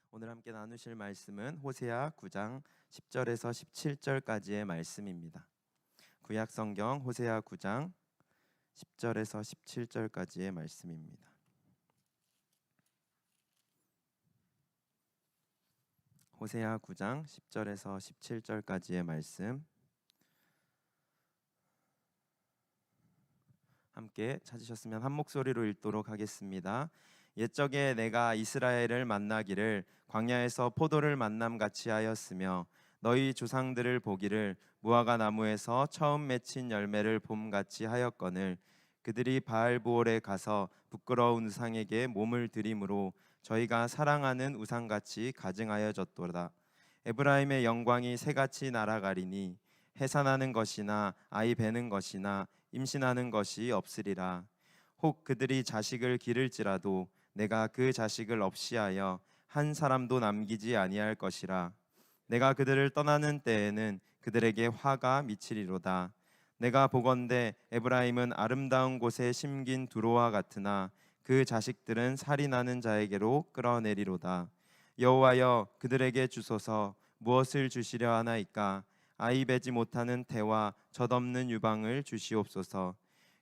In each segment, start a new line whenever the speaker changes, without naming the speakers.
오늘 함께 나누실 말씀은 호세아 9장 10절에서 17절까지의 말씀입니다. 구약 성경 호세아 9장 10절에서 17절까지의 말씀입니다. 호세아 9장 10절에서 17절까지의 말씀 함께 찾으셨으면 한 목소리로 읽도록 하겠습니다. 옛적에 내가 이스라엘을 만나기를 광야에서 포도를 만남같이 하였으며 너희 조상들을 보기를 무화과 나무에서 처음 맺힌 열매를 봄같이 하였거늘 그들이 바알보올에 가서 부끄러운 우상에게 몸을 들임으로 저희가 사랑하는 우상같이 가증하여졌도다. 에브라임의 영광이 새같이 날아가리니 해산하는 것이나 아이 베는 것이나 임신하는 것이 없으리라. 혹 그들이 자식을 기를지라도 내가 그 자식을 없이하여 한 사람도 남기지 아니할 것이라. 내가 그들을 떠나는 때에는 그들에게 화가 미치리로다. 내가 보건대 에브라임은 아름다운 곳에 심긴 두로와 같으나 그 자식들은 살인하는 자에게로 끌어내리로다. 여호와여 그들에게 주소서. 무엇을 주시려 하나이까? 아이 베지 못하는 태와 젖없는 유방을 주시옵소서.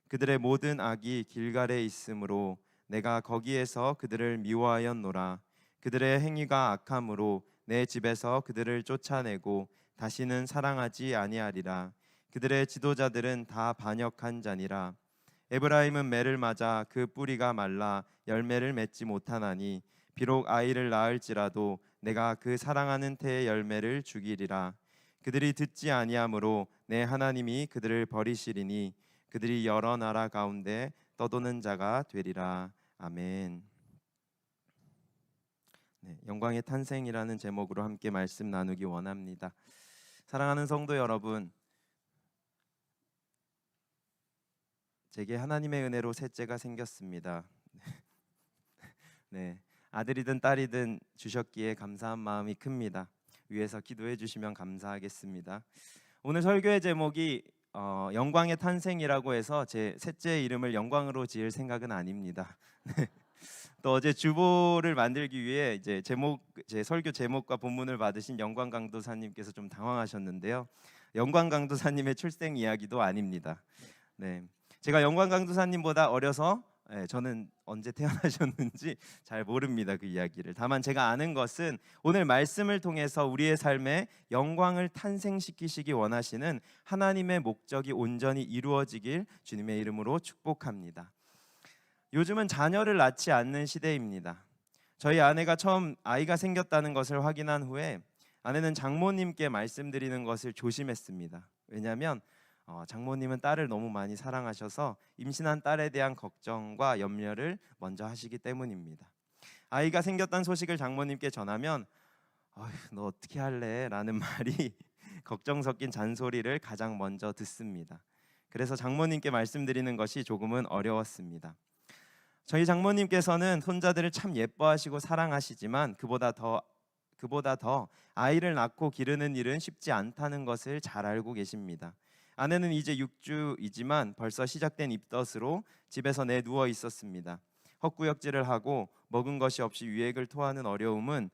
그들의 모든 악이 길갈에 있으므로 내가 거기에서 그들을 미워하였노라. 그들의 행위가 악함으로 내 집에서 그들을 쫓아내고 다시는 사랑하지 아니하리라. 그들의 지도자들은 다 반역한 자니라. 에브라임은 매를 맞아 그 뿌리가 말라 열매를 맺지 못하나니 비록 아이를 낳을지라도 내가 그 사랑하는 태의 열매를 죽이리라. 그들이 듣지 아니하므로 내 하나님이 그들을 버리시리니 그들이 여러 나라 가운데 떠도는 자가 되리라. 아멘. 영광의 탄생이라는 제목으로 함께 말씀 나누기 원합니다. 사랑하는 성도 여러분, 제게 하나님의 은혜로 셋째가 생겼습니다. 아들이든 딸이든 주셨기에 감사한 마음이 큽니다. 위에서 기도해 주시면 감사하겠습니다. 오늘 설교의 제목이 영광의 탄생이라고 해서 제 셋째 이름을 영광으로 지을 생각은 아닙니다. 또 어제 주보를 만들기 위해 이제 제 설교 제목과 본문을 받으신 영광 강도사님께서 좀 당황하셨는데요. 영광 강도사님의 출생 이야기도 아닙니다. 제가 영광 강도사님보다 어려서 저는 언제 태어나셨는지 잘 모릅니다. 그 이야기를. 다만 제가 아는 것은 오늘 말씀을 통해서 우리의 삶에 영광을 탄생시키시기 원하시는 하나님의 목적이 온전히 이루어지길 주님의 이름으로 축복합니다. 요즘은 자녀를 낳지 않는 시대입니다. 저희 아내가 처음 아이가 생겼다는 것을 확인한 후에 아내는 장모님께 말씀드리는 것을 조심했습니다. 왜냐하면 장모님은 딸을 너무 많이 사랑하셔서 임신한 딸에 대한 걱정과 염려를 먼저 하시기 때문입니다. 아이가 생겼다는 소식을 장모님께 전하면 너 어떻게 할래? 라는 말이 걱정 섞인 잔소리를 가장 먼저 듣습니다. 그래서 장모님께 말씀드리는 것이 조금은 어려웠습니다. 저희 장모님께서는 손자들을 참 예뻐하시고 사랑하시지만 그보다 더 아이를 낳고 기르는 일은 쉽지 않다는 것을 잘 알고 계십니다. 아내는 이제 6주이지만 벌써 시작된 입덧으로 집에서 누워 있었습니다. 헛구역질을 하고 먹은 것이 없이 유액을 토하는 어려움은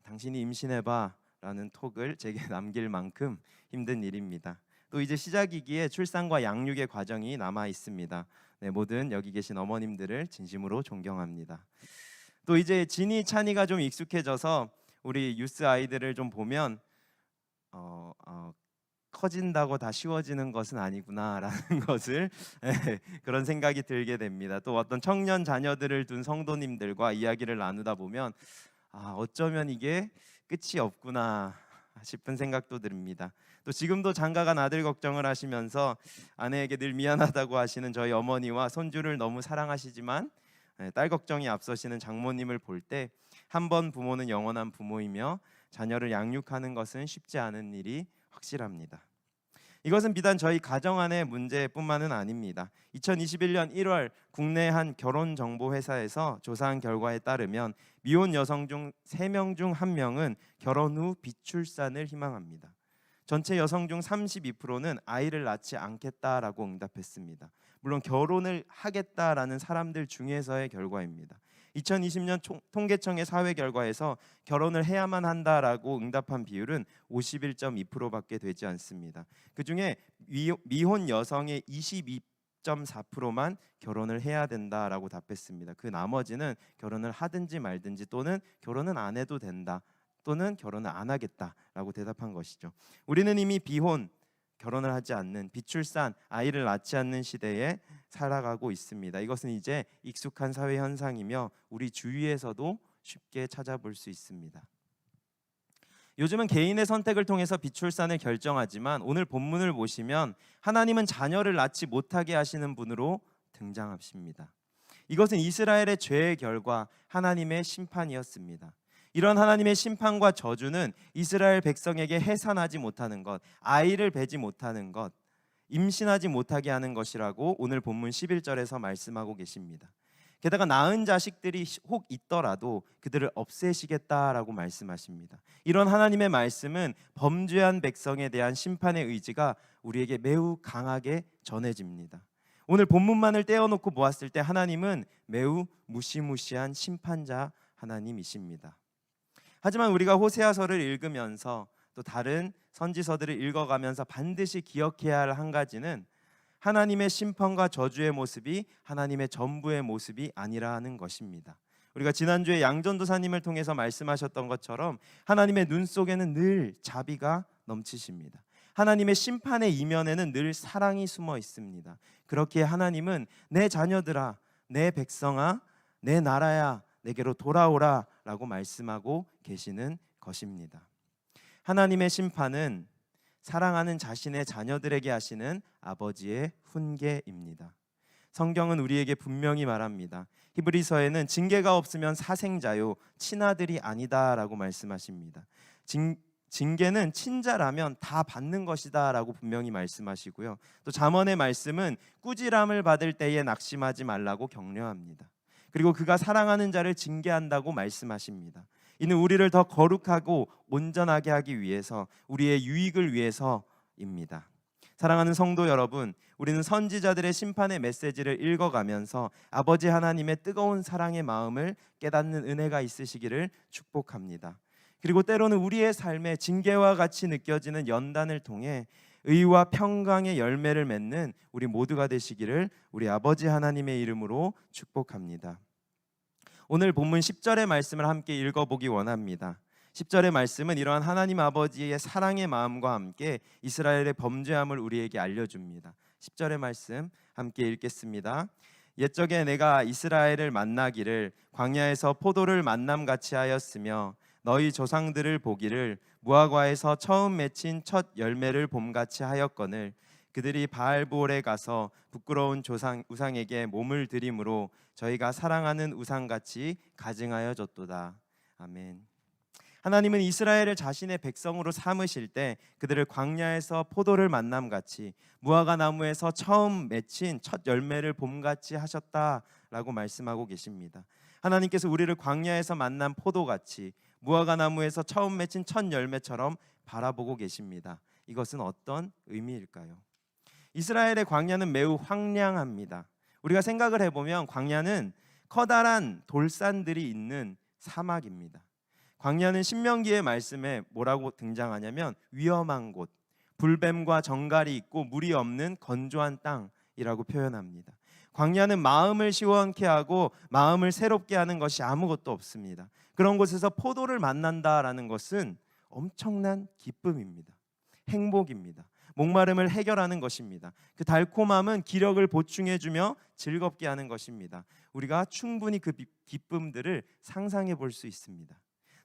당신이 임신해봐 라는 톡을 제게 남길 만큼 힘든 일입니다. 또 이제 시작이기에 출산과 양육의 과정이 남아 있습니다. 모든 여기 계신 어머님들을 진심으로 존경합니다. 또 이제 진이 찬이가 좀 익숙해져서 우리 유스 아이들을 좀 보면 커진다고 다 쉬워지는 것은 아니구나라는 것을 그런 생각이 들게 됩니다. 또 어떤 청년 자녀들을 둔 성도님들과 이야기를 나누다 보면 어쩌면 이게 끝이 없구나 싶은 생각도 듭니다. 또 지금도 장가간 아들 걱정을 하시면서 아내에게 늘 미안하다고 하시는 저희 어머니와 손주를 너무 사랑하시지만 딸 걱정이 앞서시는 장모님을 볼 때 한 번 부모는 영원한 부모이며 자녀를 양육하는 것은 쉽지 않은 일이 확실합니다. 이것은 비단 저희 가정 안의 문제뿐만은 아닙니다. 2021년 1월 국내 한 결혼정보회사에서 조사한 결과에 따르면 미혼 여성 중 3명 중 1명은 결혼 후 비출산을 희망합니다. 전체 여성 중 32%는 아이를 낳지 않겠다라고 응답했습니다. 물론 결혼을 하겠다라는 사람들 중에서의 결과입니다. 2020년 통계청의 사회 결과에서 결혼을 해야만 한다라고 응답한 비율은 51.2%밖에 되지 않습니다. 그중에 미혼 여성의 22.4%만 결혼을 해야 된다라고 답했습니다. 그 나머지는 결혼을 하든지 말든지 또는 결혼은 안 해도 된다 또는 결혼을 안 하겠다라고 대답한 것이죠. 우리는 이미 비혼, 결혼을 하지 않는, 비출산, 아이를 낳지 않는 시대에 살아가고 있습니다. 이것은 이제 익숙한 사회 현상이며 우리 주위에서도 쉽게 찾아볼 수 있습니다. 요즘은 개인의 선택을 통해서 비출산을 결정하지만 오늘 본문을 보시면 하나님은 자녀를 낳지 못하게 하시는 분으로 등장하십니다. 이것은 이스라엘의 죄의 결과, 하나님의 심판이었습니다. 이런 하나님의 심판과 저주는 이스라엘 백성에게 해산하지 못하는 것, 아이를 배지 못하는 것, 임신하지 못하게 하는 것이라고 오늘 본문 11절에서 말씀하고 계십니다. 게다가 낳은 자식들이 혹 있더라도 그들을 없애시겠다라고 말씀하십니다. 이런 하나님의 말씀은 범죄한 백성에 대한 심판의 의지가 우리에게 매우 강하게 전해집니다. 오늘 본문만을 떼어놓고 보았을 때 하나님은 매우 무시무시한 심판자 하나님이십니다. 하지만 우리가 호세아서를 읽으면서 또 다른 선지서들을 읽어가면서 반드시 기억해야 할 한 가지는 하나님의 심판과 저주의 모습이 하나님의 전부의 모습이 아니라는 것입니다. 우리가 지난주에 양전도사님을 통해서 말씀하셨던 것처럼 하나님의 눈 속에는 늘 자비가 넘치십니다. 하나님의 심판의 이면에는 늘 사랑이 숨어 있습니다. 그렇기에 하나님은 내 자녀들아, 내 백성아, 내 나라야 내게로 돌아오라 라고 말씀하고 계시는 것입니다. 하나님의 심판은 사랑하는 자신의 자녀들에게 하시는 아버지의 훈계입니다. 성경은 우리에게 분명히 말합니다. 히브리서에는 징계가 없으면 사생자요 친아들이 아니다 라고 말씀하십니다. 징계는 친자라면 다 받는 것이다 라고 분명히 말씀하시고요. 또 잠언의 말씀은 꾸지람을 받을 때에 낙심하지 말라고 격려합니다. 그리고 그가 사랑하는 자를 징계한다고 말씀하십니다. 이는 우리를 더 거룩하고 온전하게 하기 위해서, 우리의 유익을 위해서입니다. 사랑하는 성도 여러분, 우리는 선지자들의 심판의 메시지를 읽어가면서 아버지 하나님의 뜨거운 사랑의 마음을 깨닫는 은혜가 있으시기를 축복합니다. 그리고 때로는 우리의 삶에 징계와 같이 느껴지는 연단을 통해 의와 평강의 열매를 맺는 우리 모두가 되시기를 우리 아버지 하나님의 이름으로 축복합니다. 오늘 본문 10절의 말씀을 함께 읽어보기 원합니다. 10절의 말씀은 이러한 하나님 아버지의 사랑의 마음과 함께 이스라엘의 범죄함을 우리에게 알려줍니다. 10절의 말씀 함께 읽겠습니다. 옛적에 내가 이스라엘을 만나기를 광야에서 포도를 만남같이 하였으며 너희 조상들을 보기를 무화과에서 처음 맺힌 첫 열매를 봄같이 하였거늘 그들이 바알보올에 가서 부끄러운 우상에게 몸을 드림으로 저희가 사랑하는 우상같이 가증하여 줬도다. 아멘. 하나님은 이스라엘을 자신의 백성으로 삼으실 때 그들을 광야에서 포도를 만남같이 무화과 나무에서 처음 맺힌 첫 열매를 봄같이 하셨다라고 말씀하고 계십니다. 하나님께서 우리를 광야에서 만난 포도같이 무화과 나무에서 처음 맺힌 첫 열매처럼 바라보고 계십니다. 이것은 어떤 의미일까요? 이스라엘의 광야는 매우 황량합니다. 우리가 생각을 해보면 광야는 커다란 돌산들이 있는 사막입니다. 광야는 신명기의 말씀에 뭐라고 등장하냐면 위험한 곳, 불뱀과 정갈이 있고 물이 없는 건조한 땅이라고 표현합니다. 광야는 마음을 시원케 하고 마음을 새롭게 하는 것이 아무것도 없습니다. 그런 곳에서 포도를 만난다라는 것은 엄청난 기쁨입니다. 행복입니다. 목마름을 해결하는 것입니다. 그 달콤함은 기력을 보충해주며 즐겁게 하는 것입니다. 우리가 충분히 그 기쁨들을 상상해 볼 수 있습니다.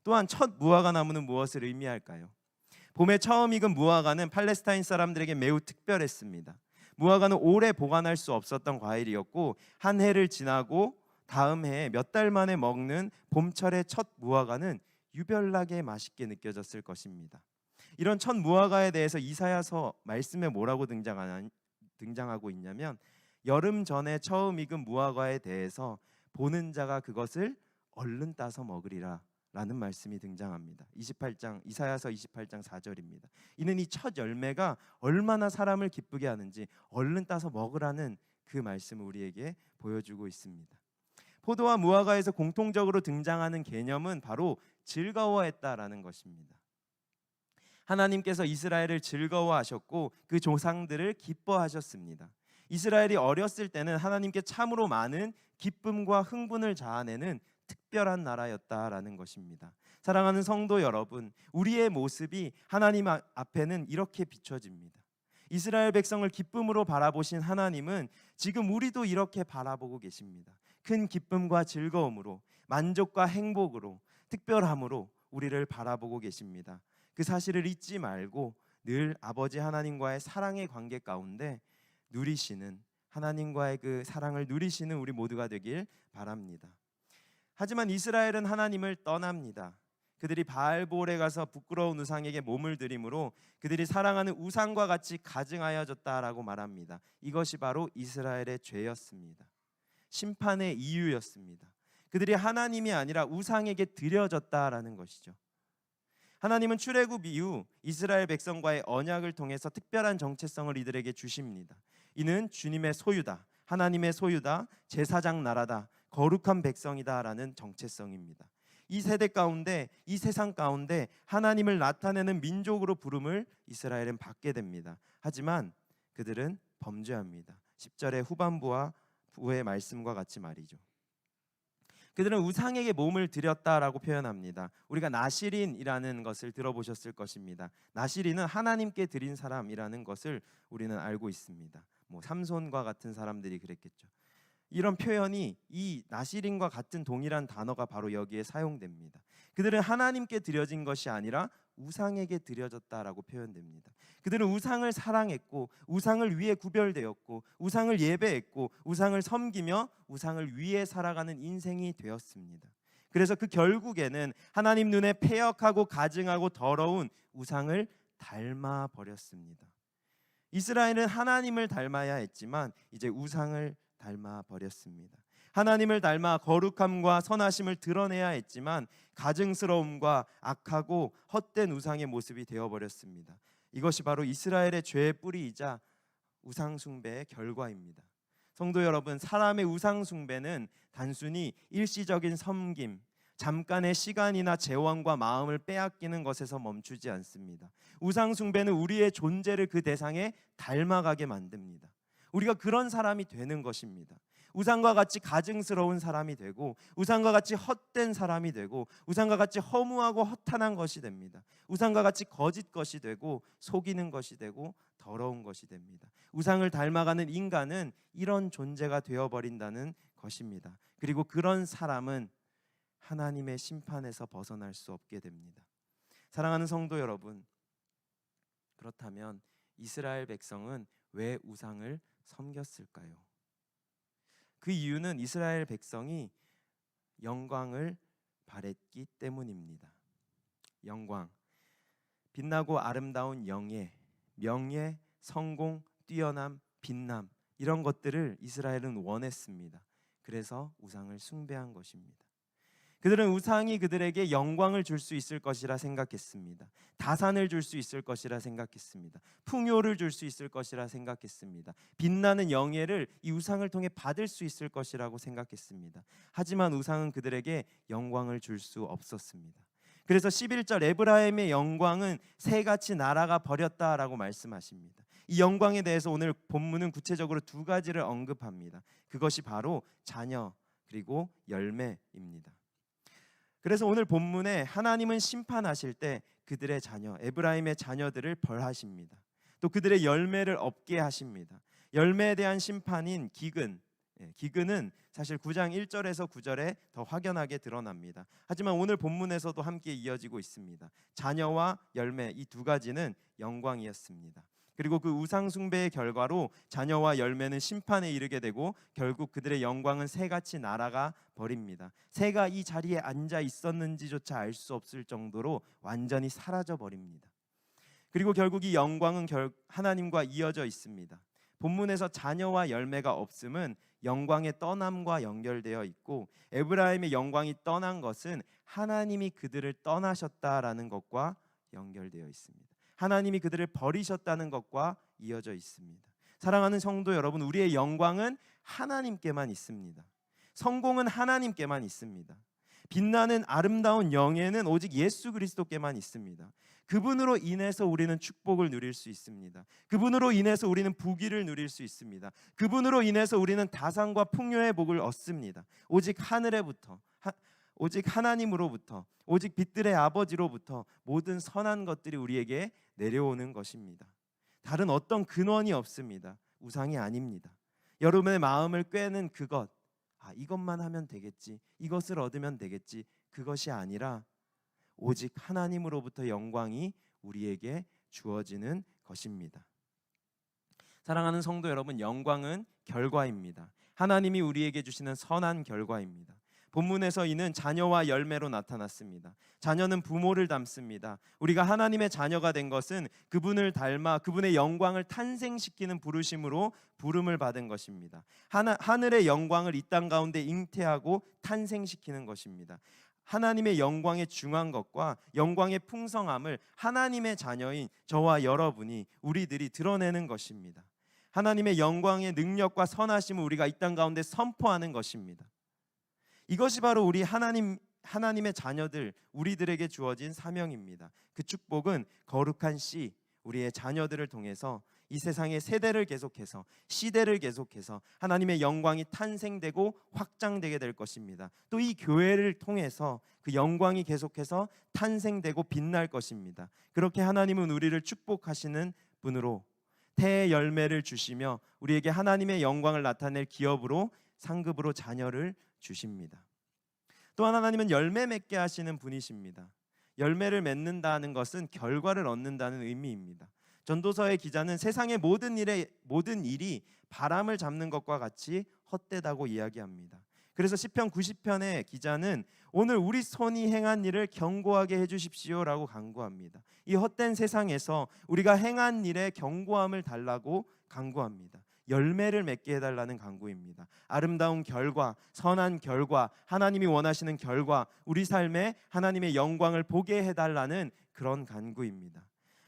또한 첫 무화과 나무는 무엇을 의미할까요? 봄에 처음 익은 무화과는 팔레스타인 사람들에게 매우 특별했습니다. 무화과는 오래 보관할 수 없었던 과일이었고 한 해를 지나고 다음 해에 몇 달 만에 먹는 봄철의 첫 무화과는 유별나게 맛있게 느껴졌을 것입니다. 이런 첫 무화과에 대해서 이사야서 말씀에 뭐라고 등장하고 있냐면 여름 전에 처음 익은 무화과에 대해서 보는 자가 그것을 얼른 따서 먹으리라 라는 말씀이 등장합니다. 이사야서 28장 4절입니다. 이는 이 첫 열매가 얼마나 사람을 기쁘게 하는지 얼른 따서 먹으라는 그 말씀을 우리에게 보여주고 있습니다. 포도와 무화과에서 공통적으로 등장하는 개념은 바로 즐거워했다라는 것입니다. 하나님께서 이스라엘을 즐거워하셨고 그 조상들을 기뻐하셨습니다. 이스라엘이 어렸을 때는 하나님께 참으로 많은 기쁨과 흥분을 자아내는 특별한 나라였다라는 것입니다. 사랑하는 성도 여러분, 우리의 모습이 하나님 앞에는 이렇게 비춰집니다. 이스라엘 백성을 기쁨으로 바라보신 하나님은 지금 우리도 이렇게 바라보고 계십니다. 큰 기쁨과 즐거움으로, 만족과 행복으로, 특별함으로 우리를 바라보고 계십니다. 그 사실을 잊지 말고 늘 아버지 하나님과의 사랑의 관계 가운데 누리시는, 하나님과의 그 사랑을 누리시는 우리 모두가 되길 바랍니다. 하지만 이스라엘은 하나님을 떠납니다. 그들이 바알볼에 가서 부끄러운 우상에게 몸을 들이므로 그들이 사랑하는 우상과 같이 가증하여졌다라고 말합니다. 이것이 바로 이스라엘의 죄였습니다. 심판의 이유였습니다. 그들이 하나님이 아니라 우상에게 드려졌다라는 것이죠. 하나님은 출애굽 이후 이스라엘 백성과의 언약을 통해서 특별한 정체성을 이들에게 주십니다. 이는 주님의 소유다, 하나님의 소유다, 제사장 나라다, 거룩한 백성이다라는 정체성입니다. 이 세대 가운데, 이 세상 가운데 하나님을 나타내는 민족으로 부름을 이스라엘은 받게 됩니다. 하지만 그들은 범죄합니다. 10절의 후반부의 말씀과 같이 말이죠. 그들은 우상에게 몸을 드렸다라고 표현합니다. 우리가 나시린이라는 것을 들어보셨을 것입니다. 나시린은 하나님께 드린 사람이라는 것을 우리는 알고 있습니다. 삼손과 같은 사람들이 그랬겠죠. 이런 표현이 이 나시린과 같은 동일한 단어가 바로 여기에 사용됩니다. 그들은 하나님께 드려진 것이 아니라 우상에게 드려졌다라고 표현됩니다. 그들은 우상을 사랑했고 우상을 위해 구별되었고 우상을 예배했고 우상을 섬기며 우상을 위해 살아가는 인생이 되었습니다. 그래서 그 결국에는 하나님 눈에 패역하고 가증하고 더러운 우상을 닮아 버렸습니다. 이스라엘은 하나님을 닮아야 했지만 이제 우상을 닮아 버렸습니다. 하나님을 닮아 거룩함과 선하심을 드러내야 했지만 가증스러움과 악하고 헛된 우상의 모습이 되어버렸습니다. 이것이 바로 이스라엘의 죄의 뿌리이자 우상 숭배의 결과입니다. 성도 여러분, 사람의 우상 숭배는 단순히 일시적인 섬김, 잠깐의 시간이나 재원과 마음을 빼앗기는 것에서 멈추지 않습니다. 우상 숭배는 우리의 존재를 그 대상에 닮아가게 만듭니다. 우리가 그런 사람이 되는 것입니다. 우상과 같이 가증스러운 사람이 되고 우상과 같이 헛된 사람이 되고 우상과 같이 허무하고 허탄한 것이 됩니다. 우상과 같이 거짓 것이 되고 속이는 것이 되고 더러운 것이 됩니다. 우상을 닮아가는 인간은 이런 존재가 되어버린다는 것입니다. 그리고 그런 사람은 하나님의 심판에서 벗어날 수 없게 됩니다. 사랑하는 성도 여러분, 그렇다면 이스라엘 백성은 왜 우상을 섬겼을까요? 그 이유는 이스라엘 백성이 영광을 바랬기 때문입니다. 영광, 빛나고 아름다운 영예, 명예, 성공, 뛰어남, 빛남, 이런 것들을 이스라엘은 원했습니다. 그래서 우상을 숭배한 것입니다. 그들은 우상이 그들에게 영광을 줄 수 있을 것이라 생각했습니다. 다산을 줄 수 있을 것이라 생각했습니다. 풍요를 줄 수 있을 것이라 생각했습니다. 빛나는 영예를 이 우상을 통해 받을 수 있을 것이라고 생각했습니다. 하지만 우상은 그들에게 영광을 줄 수 없었습니다. 그래서 11절 에브라임의 영광은 새같이 날아가 버렸다라고 말씀하십니다. 이 영광에 대해서 오늘 본문은 구체적으로 두 가지를 언급합니다. 그것이 바로 자녀 그리고 열매입니다. 그래서 오늘 본문에 하나님은 심판하실 때 그들의 자녀, 에브라임의 자녀들을 벌하십니다. 또 그들의 열매를 얻게 하십니다. 열매에 대한 심판인 기근, 기근은 사실 9장 1절에서 9절에 더 확연하게 드러납니다. 하지만 오늘 본문에서도 함께 이어지고 있습니다. 자녀와 열매, 이 두 가지는 영광이었습니다. 그리고 그 우상 숭배의 결과로 자녀와 열매는 심판에 이르게 되고 결국 그들의 영광은 새같이 날아가 버립니다. 새가 이 자리에 앉아 있었는지조차 알 수 없을 정도로 완전히 사라져 버립니다. 그리고 결국 이 영광은 하나님과 이어져 있습니다. 본문에서 자녀와 열매가 없음은 영광의 떠남과 연결되어 있고 에브라임의 영광이 떠난 것은 하나님이 그들을 떠나셨다라는 것과 연결되어 있습니다. 하나님이 그들을 버리셨다는 것과 이어져 있습니다. 사랑하는 성도 여러분, 우리의 영광은 하나님께만 있습니다. 성공은 하나님께만 있습니다. 빛나는 아름다운 영예는 오직 예수 그리스도께만 있습니다. 그분으로 인해서 우리는 축복을 누릴 수 있습니다. 그분으로 인해서 우리는 부귀를 누릴 수 있습니다. 그분으로 인해서 우리는 다산과 풍요의 복을 얻습니다. 오직 하늘에부터, 오직 하나님으로부터, 오직 빛들의 아버지로부터 모든 선한 것들이 우리에게 내려오는 것입니다. 다른 어떤 근원이 없습니다. 우상이 아닙니다. 여러분의 마음을 꿰는 그것, 이것만 하면 되겠지, 이것을 얻으면 되겠지, 그것이 아니라 오직 하나님으로부터 영광이 우리에게 주어지는 것입니다. 사랑하는 성도 여러분, 영광은 결과입니다. 하나님이 우리에게 주시는 선한 결과입니다. 본문에서 이는 자녀와 열매로 나타났습니다. 자녀는 부모를 닮습니다. 우리가 하나님의 자녀가 된 것은 그분을 닮아 그분의 영광을 탄생시키는 부르심으로 부름을 받은 것입니다. 하늘의 영광을 이 땅 가운데 잉태하고 탄생시키는 것입니다. 하나님의 영광에 중한 것과 영광의 풍성함을 하나님의 자녀인 저와 여러분이, 우리들이 드러내는 것입니다. 하나님의 영광의 능력과 선하심을 우리가 이 땅 가운데 선포하는 것입니다. 이것이 바로 우리 하나님의 자녀들, 우리들에게 주어진 사명입니다. 그 축복은 거룩한 씨, 우리의 자녀들을 통해서 이 세상의 세대를 계속해서, 시대를 계속해서 하나님의 영광이 탄생되고 확장되게 될 것입니다. 또 이 교회를 통해서 그 영광이 계속해서 탄생되고 빛날 것입니다. 그렇게 하나님은 우리를 축복하시는 분으로 태의 열매를 주시며 우리에게 하나님의 영광을 나타낼 기업으로, 상급으로 자녀를 주십니다. 또한 하나님은 열매 맺게 하시는 분이십니다. 열매를 맺는다는 것은 결과를 얻는다는 의미입니다. 전도서의 기자는 세상의 모든 일이 바람을 잡는 것과 같이 헛되다고 이야기합니다. 그래서 시편 90편의 기자는 오늘 우리 손이 행한 일을 경고하게 해주십시오라고 간구합니다. 이 헛된 세상에서 우리가 행한 일에 경고함을 달라고 간구합니다. 열매를 맺게 해달라는 간구입니다. 아름다운 결과, 선한 결과, 하나님이 원하시는 결과, 우리 삶에 하나님의 영광을 보게 해달라는 그런 간구입니다.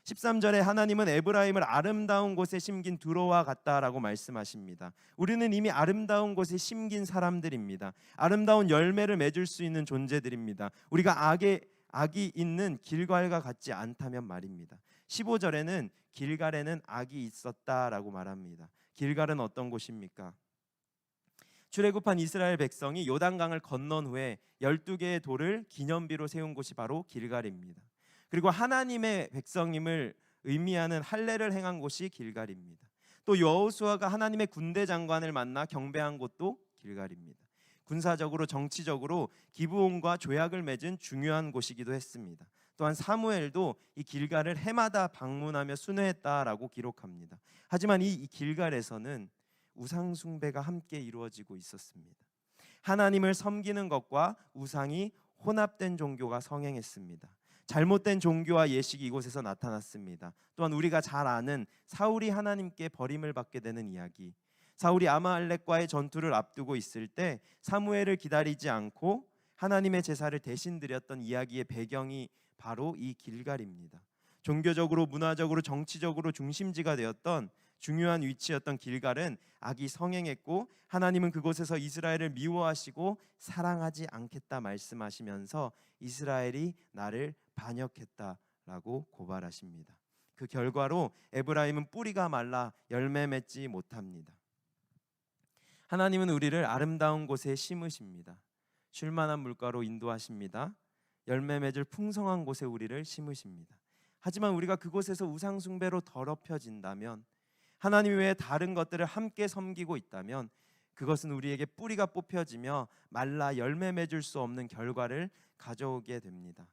13절에 하나님은 에브라임을 아름다운 곳에 심긴 두로와 같다라고 말씀하십니다. 우리는 이미 아름다운 곳에 심긴 사람들입니다. 아름다운 열매를 맺을 수 있는 존재들입니다. 우리가 악이 있는 길갈과 같지 않다면 말입니다. 15절에는 길갈에는 악이 있었다라고 말합니다. 길갈은 어떤 곳입니까? 출애굽한 이스라엘 백성이 요단강을 건넌 후에 12개의 돌을 기념비로 세운 곳이 바로 길갈입니다. 그리고 하나님의 백성임을 의미하는 할례를 행한 곳이 길갈입니다. 또 여호수아가 하나님의 군대 장관을 만나 경배한 곳도 길갈입니다. 군사적으로, 정치적으로 기브온과 조약을 맺은 중요한 곳이기도 했습니다. 또한 사무엘도 이 길갈을 해마다 방문하며 순회했다라고 기록합니다. 하지만 이 길갈에서는 우상 숭배가 함께 이루어지고 있었습니다. 하나님을 섬기는 것과 우상이 혼합된 종교가 성행했습니다. 잘못된 종교와 예식이 이곳에서 나타났습니다. 또한 우리가 잘 아는 사울이 하나님께 버림을 받게 되는 이야기, 사울이 아말렉과의 전투를 앞두고 있을 때 사무엘을 기다리지 않고 하나님의 제사를 대신 드렸던 이야기의 배경이 바로 이 길갈입니다. 종교적으로, 문화적으로, 정치적으로 중심지가 되었던 중요한 위치였던 길갈은 악이 성행했고 하나님은 그곳에서 이스라엘을 미워하시고 사랑하지 않겠다 말씀하시면서 이스라엘이 나를 반역했다라고 고발하십니다. 그 결과로 에브라임은 뿌리가 말라 열매 맺지 못합니다. 하나님은 우리를 아름다운 곳에 심으십니다. 쉴만한 물가로 인도하십니다. 열매 맺을 풍성한 곳에 우리를 심으십니다. 하지만 우리가 그곳에서 우상 숭배로 더럽혀진다면, 하나님 외에 다른 것들을 함께 섬기고 있다면 그것은 우리에게 뿌리가 뽑혀지며 말라 열매 맺을 수 없는 결과를 가져오게 됩니다.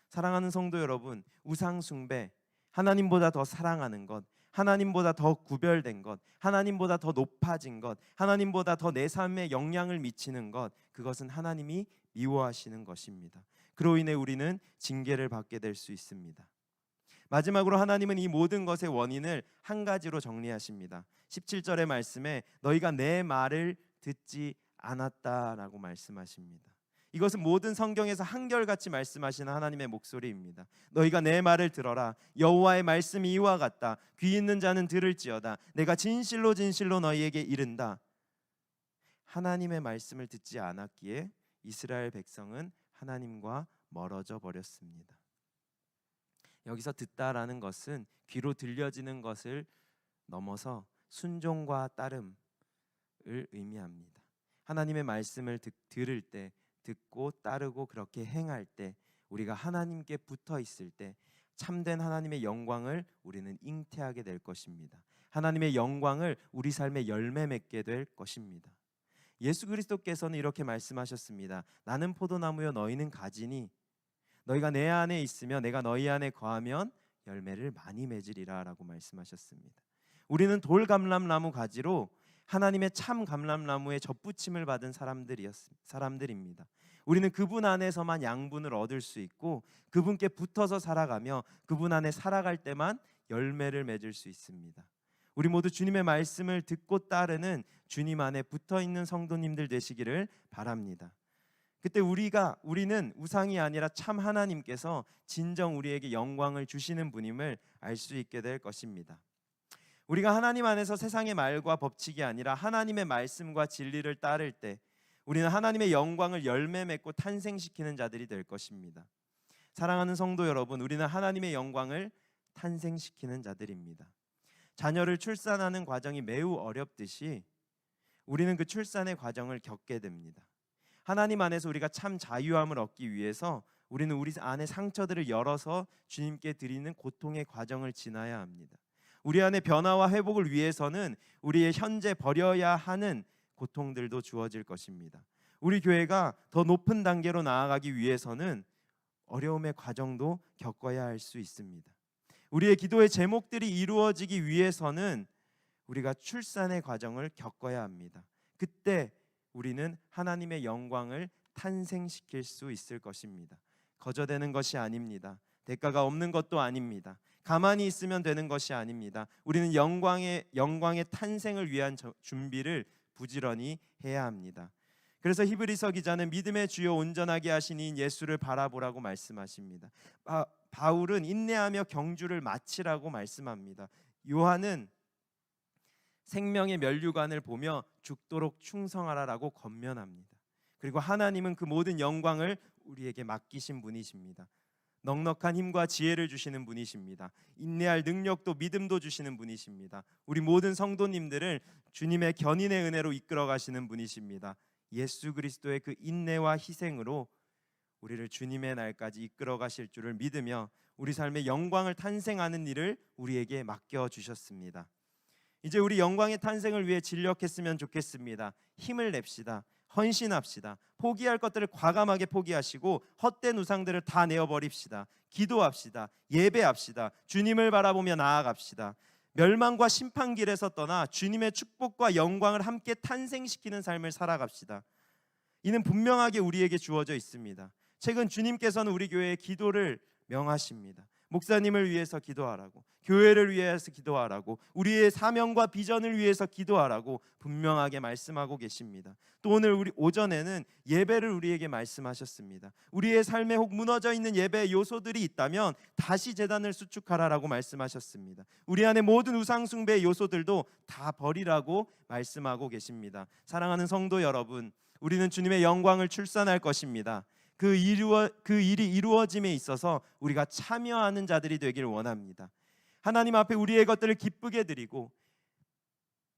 사랑하는 성도 여러분, 우상 숭배, 하나님보다 더 사랑하는 것, 하나님보다 더 구별된 것, 하나님보다 더 높아진 것, 하나님보다 더 내 삶에 영향을 미치는 것, 그것은 하나님이 미워하시는 것입니다. 그로 인해 우리는 징계를 받게 될 수 있습니다. 마지막으로 하나님은 이 모든 것의 원인을 한 가지로 정리하십니다. 17절의 말씀에 너희가 내 말을 듣지 않았다라고 말씀하십니다. 이것은 모든 성경에서 한결같이 말씀하시는 하나님의 목소리입니다. 너희가 내 말을 들어라. 여호와의 말씀이 이와 같다. 귀 있는 자는 들을지어다. 내가 진실로 진실로 너희에게 이른다. 하나님의 말씀을 듣지 않았기에 이스라엘 백성은 하나님과 멀어져 버렸습니다. 여기서 듣다라는 것은 귀로 들려지는 것을 넘어서 순종과 따름을 의미합니다. 하나님의 말씀을 들을 때, 듣고 따르고 그렇게 행할 때, 우리가 하나님께 붙어 있을 때 참된 하나님의 영광을 우리는 잉태하게 될 것입니다. 하나님의 영광을 우리 삶의 열매 맺게 될 것입니다. 예수 그리스도께서는 이렇게 말씀하셨습니다. 나는 포도나무요 너희는 가지니 너희가 내 안에 있으며 내가 너희 안에 거하면 열매를 많이 맺으리라 라고 말씀하셨습니다. 우리는 돌감람나무 가지로 하나님의 참 감람나무에 접붙임을 받은 사람들입니다. 우리는 그분 안에서만 양분을 얻을 수 있고 그분께 붙어서 살아가며 그분 안에 살아갈 때만 열매를 맺을 수 있습니다. 우리 모두 주님의 말씀을 듣고 따르는 주님 안에 붙어있는 성도님들 되시기를 바랍니다. 그때 우리는 우상이 아니라 참 하나님께서 진정 우리에게 영광을 주시는 분임을 알 수 있게 될 것입니다. 우리가 하나님 안에서 세상의 말과 법칙이 아니라 하나님의 말씀과 진리를 따를 때 우리는 하나님의 영광을 열매 맺고 탄생시키는 자들이 될 것입니다. 사랑하는 성도 여러분, 우리는 하나님의 영광을 탄생시키는 자들입니다. 자녀를 출산하는 과정이 매우 어렵듯이 우리는 그 출산의 과정을 겪게 됩니다. 하나님 안에서 우리가 참 자유함을 얻기 위해서 우리는 우리 안의 상처들을 열어서 주님께 드리는 고통의 과정을 지나야 합니다. 우리 안의 변화와 회복을 위해서는 우리의 현재 버려야 하는 고통들도 주어질 것입니다. 우리 교회가 더 높은 단계로 나아가기 위해서는 어려움의 과정도 겪어야 할 수 있습니다. 우리의 기도의 제목들이 이루어지기 위해서는 우리가 출산의 과정을 겪어야 합니다. 그때 우리는 하나님의 영광을 탄생시킬 수 있을 것입니다. 거저되는 것이 아닙니다. 대가가 없는 것도 아닙니다. 가만히 있으면 되는 것이 아닙니다. 우리는 영광의 탄생을 위한 준비를 부지런히 해야 합니다. 그래서 히브리서 기자는 믿음의 주요 온전하게 하신 이인 예수를 바라보라고 말씀하십니다. 바울은 인내하며 경주를 마치라고 말씀합니다. 요한은 생명의 면류관을 보며 죽도록 충성하라라고 권면합니다. 그리고 하나님은 그 모든 영광을 우리에게 맡기신 분이십니다. 넉넉한 힘과 지혜를 주시는 분이십니다. 인내할 능력도 믿음도 주시는 분이십니다. 우리 모든 성도님들을 주님의 견인의 은혜로 이끌어 가시는 분이십니다. 예수 그리스도의 그 인내와 희생으로 우리를 주님의 날까지 이끌어 가실 줄을 믿으며 우리 삶의 영광을 탄생하는 일을 우리에게 맡겨 주셨습니다. 이제 우리 영광의 탄생을 위해 진력했으면 좋겠습니다. 힘을 냅시다. 헌신합시다. 포기할 것들을 과감하게 포기하시고 헛된 우상들을 다 내어버립시다. 기도합시다. 예배합시다. 주님을 바라보며 나아갑시다. 멸망과 심판길에서 떠나 주님의 축복과 영광을 함께 탄생시키는 삶을 살아갑시다. 이는 분명하게 우리에게 주어져 있습니다. 최근 주님께서는 우리 교회에 기도를 명하십니다. 목사님을 위해서 기도하라고, 교회를 위해서 기도하라고, 우리의 사명과 비전을 위해서 기도하라고 분명하게 말씀하고 계십니다. 또 오늘 우리 오전에는 예배를 우리에게 말씀하셨습니다. 우리의 삶에 혹 무너져 있는 예배의 요소들이 있다면 다시 제단을 수축하라라고 말씀하셨습니다. 우리 안에 모든 우상 숭배의 요소들도 다 버리라고 말씀하고 계십니다. 사랑하는 성도 여러분, 우리는 주님의 영광을 출산할 것입니다. 그 일이 이루어짐에 있어서 우리가 참여하는 자들이 되기를 원합니다. 하나님 앞에 우리의 것들을 기쁘게 드리고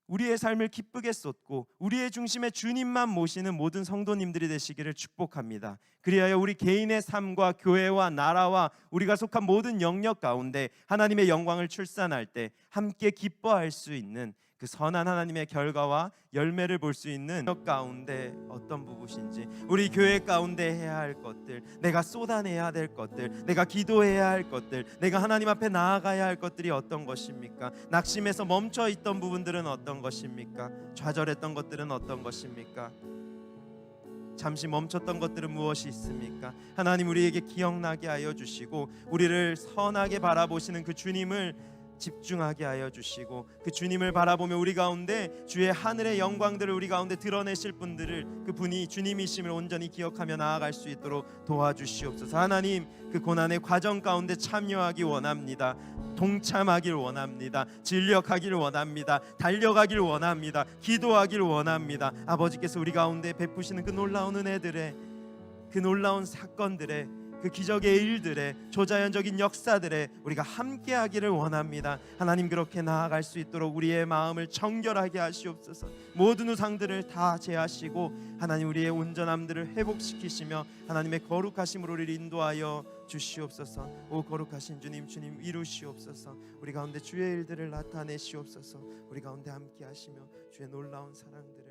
우리의 삶을 기쁘게 쏟고 우리의 중심에 주님만 모시는 모든 성도님들이 되시기를 축복합니다. 그리하여 우리 개인의 삶과 교회와 나라와 우리가 속한 모든 영역 가운데 하나님의 영광을 출산할 때 함께 기뻐할 수 있는 그 선한 하나님의 결과와 열매를 볼 수 있는 것 가운데 어떤 부분인지, 우리 교회 가운데 해야 할 것들, 내가 쏟아내야 될 것들, 내가 기도해야 할 것들, 내가 하나님 앞에 나아가야 할 것들이 어떤 것입니까? 낙심해서 멈춰 있던 부분들은 어떤 것입니까? 좌절했던 것들은 어떤 것입니까? 잠시 멈췄던 것들은 무엇이 있습니까? 하나님 우리에게 기억나게 하여 주시고 우리를 선하게 바라보시는 그 주님을 집중하게 하여 주시고 그 주님을 바라보며 우리 가운데 주의 하늘의 영광들을 우리 가운데 드러내실 분들을 그 분이 주님이심을 온전히 기억하며 나아갈 수 있도록 도와주시옵소서. 하나님, 그 고난의 과정 가운데 참여하기 원합니다. 동참하길 원합니다. 진력하길 원합니다. 달려가길 원합니다. 기도하길 원합니다. 아버지께서 우리 가운데 베푸시는 그 놀라운 은혜들의, 그 놀라운 사건들의, 그 기적의 일들에, 초자연적인 역사들에 우리가 함께하기를 원합니다. 하나님, 그렇게 나아갈 수 있도록 우리의 마음을 정결하게 하시옵소서. 모든 우상들을 다 제하시고 하나님, 우리의 온전함들을 회복시키시며 하나님의 거룩하심으로 우리를 인도하여 주시옵소서. 오 거룩하신 주님, 주님 이루시옵소서. 우리 가운데 주의 일들을 나타내시옵소서. 우리 가운데 함께하시며 주의 놀라운 사랑들